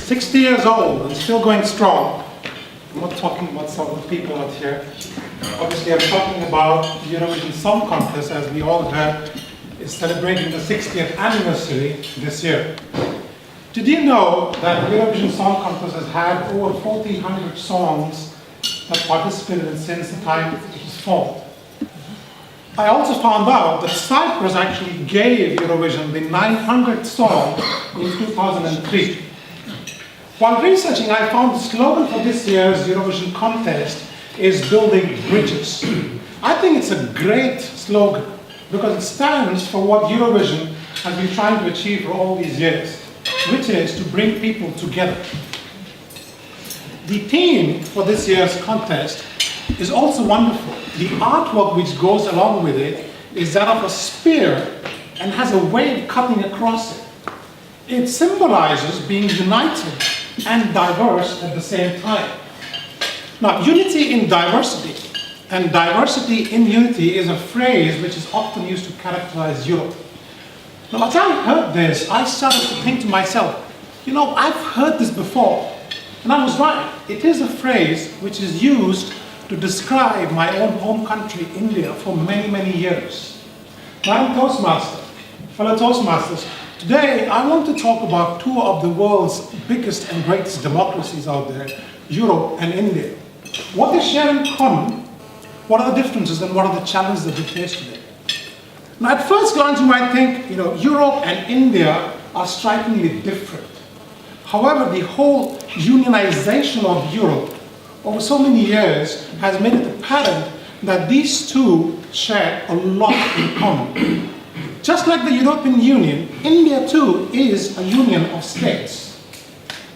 60 years old and still going strong. I'm not talking about some of the people out here. Obviously, I'm talking about the Eurovision Song Contest, as we all heard, is celebrating the 60th anniversary this year. Did you know that the Eurovision Song Contest has had over 1,400 songs that participated in since the time it was formed? I also found out that Cyprus actually gave Eurovision the 900th song in 2003. While researching, I found the slogan for this year's Eurovision contest is building bridges. I think it's a great slogan because it stands for what Eurovision has been trying to achieve for all these years, which is to bring people together. The theme for this year's contest is also wonderful. The artwork which goes along with it is that of a spear and has a wave cutting across it. It symbolizes being united and diverse at the same time. Now, unity in diversity and diversity in unity is a phrase which is often used to characterize Europe. Now, as I heard this, I started to think to myself, I've heard this before. And I was right. It is a phrase which is used to describe my own home country, India, for many, many years. Now, I'm Toastmaster, fellow Toastmasters. Today, I want to talk about two of the world's biggest and greatest democracies out there, Europe and India. What they share in common, what are the differences, and what are the challenges that they face today? Now, at first glance, you might think, Europe and India are strikingly different. However, the whole unionization of Europe over so many years has made it apparent that these two share a lot in common. Just like the European Union, India too is a union of states.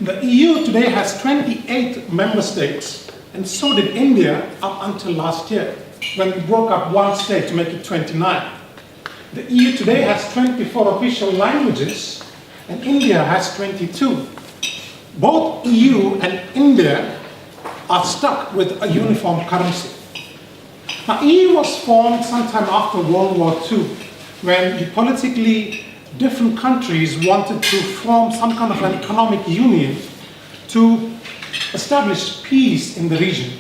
The EU today has 28 member states, and so did India up until last year, when we broke up one state to make it 29. The EU today has 24 official languages, and India has 22. Both EU and India are stuck with a uniform currency. Now, EU was formed sometime after World War II, when the politically different countries wanted to form some kind of an economic union to establish peace in the region.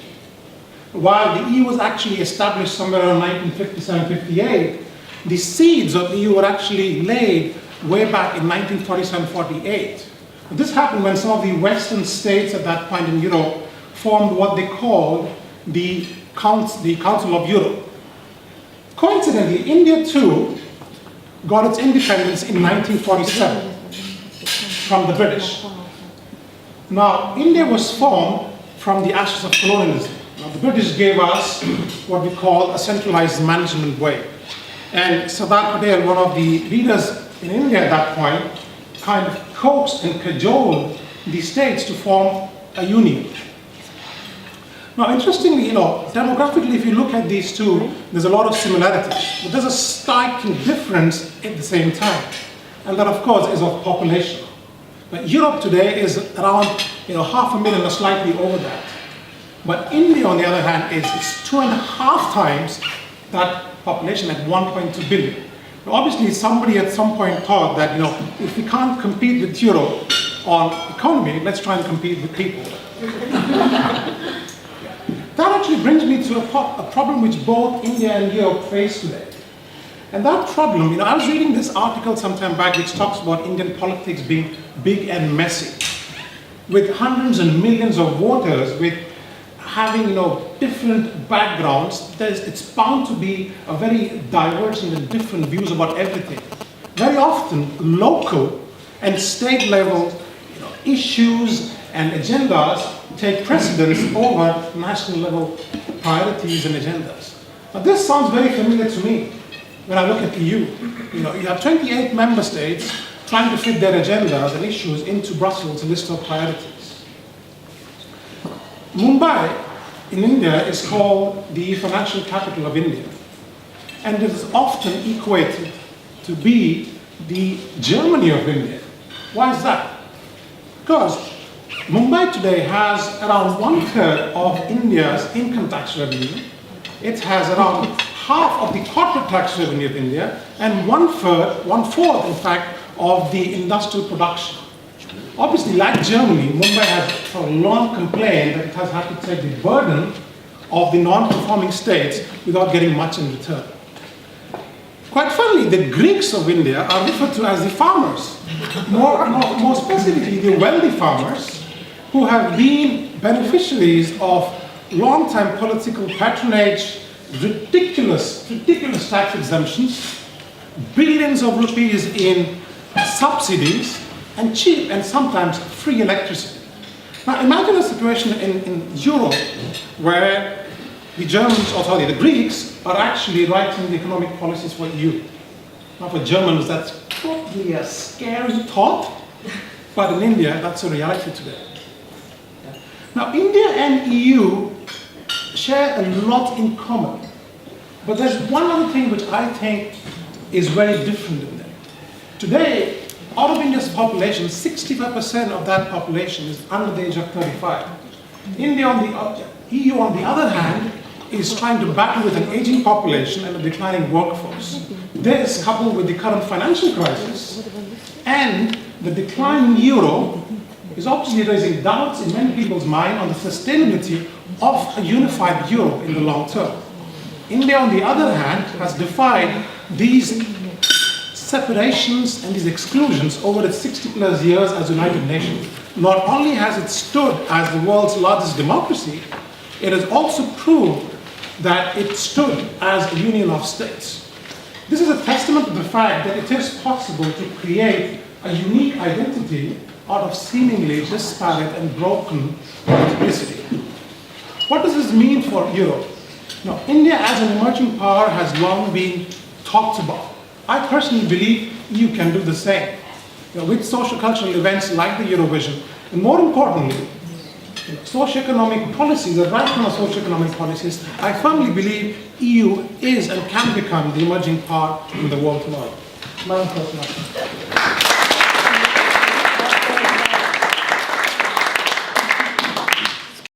While the EU was actually established somewhere around 1957-58, the seeds of the EU were actually laid way back in 1947-48. This happened when some of the Western states at that point in Europe formed what they called the Council of Europe. Coincidentally, India too got its independence in 1947 from the British. Now, India was formed from the ashes of colonialism. Now, the British gave us what we call a centralized management way. And Sardar Patel, one of the leaders in India at that point, kind of coaxed and cajoled the states to form a union. Now, interestingly, demographically, if you look at these two, there's a lot of similarities, but there's a striking difference at the same time, and that, of course, is of population. But Europe today is around, 500,000 or slightly over that. But India, on the other hand, is 2.5 times that population at 1.2 billion. Now, obviously, somebody at some point thought that, if we can't compete with Europe on economy, let's try and compete with people. That actually brings me to a problem which both India and Europe face today. And that problem, I was reading this article some time back which talks about Indian politics being big and messy, with hundreds and millions of voters, with having, different backgrounds. It's bound to be a very diverse and different views about everything. Very often, local and state level issues and agendas take precedence over national level priorities and agendas. Now, this sounds very familiar to me when I look at the EU. You have 28 member states trying to fit their agendas and issues into Brussels' list of priorities. Mumbai in India is called the financial capital of India, and it is often equated to be the Germany of India. Why is that? Because Mumbai today has around 1/3 of India's income tax revenue. It has around half of the corporate tax revenue of India, and 1/4, in fact, of the industrial production. Obviously, like Germany, Mumbai has for long complained that it has had to take the burden of the non-performing states without getting much in return. Quite funnily, the Greeks of India are referred to as the farmers. More specifically, the wealthy farmers who have been beneficiaries of long-time political patronage, ridiculous tax exemptions, billions of rupees in subsidies, and cheap and sometimes free electricity. Now imagine a situation in Europe where the Germans, or sorry, the Greeks, are actually writing the economic policies for EU. Now for Germans, that's probably a scary thought, but in India, that's a reality today. Now India and EU share a lot in common, but there's one other thing which I think is very different in them. Today, out of India's population, 65% of that population is under the age of 35. EU, on the other hand, is trying to battle with an aging population and a declining workforce. This, coupled with the current financial crisis and the declining euro, is obviously raising doubts in many people's mind on the sustainability of a unified Europe in the long term. India, on the other hand, has defied these separations and these exclusions over its 60+ years as United Nations. Not only has it stood as the world's largest democracy, it has also proved that it stood as a union of states. This is a testament to the fact that it is possible to create a unique identity out of seemingly disparate and broken multiplicity. What does this mean for Europe? Now, India as an emerging power has long been talked about. I personally believe EU can do the same, with socio-cultural events like the Eurovision, and more importantly, socio-economic policies, the right kind of socio-economic policies. I firmly believe EU is and can become the emerging power in the world tomorrow.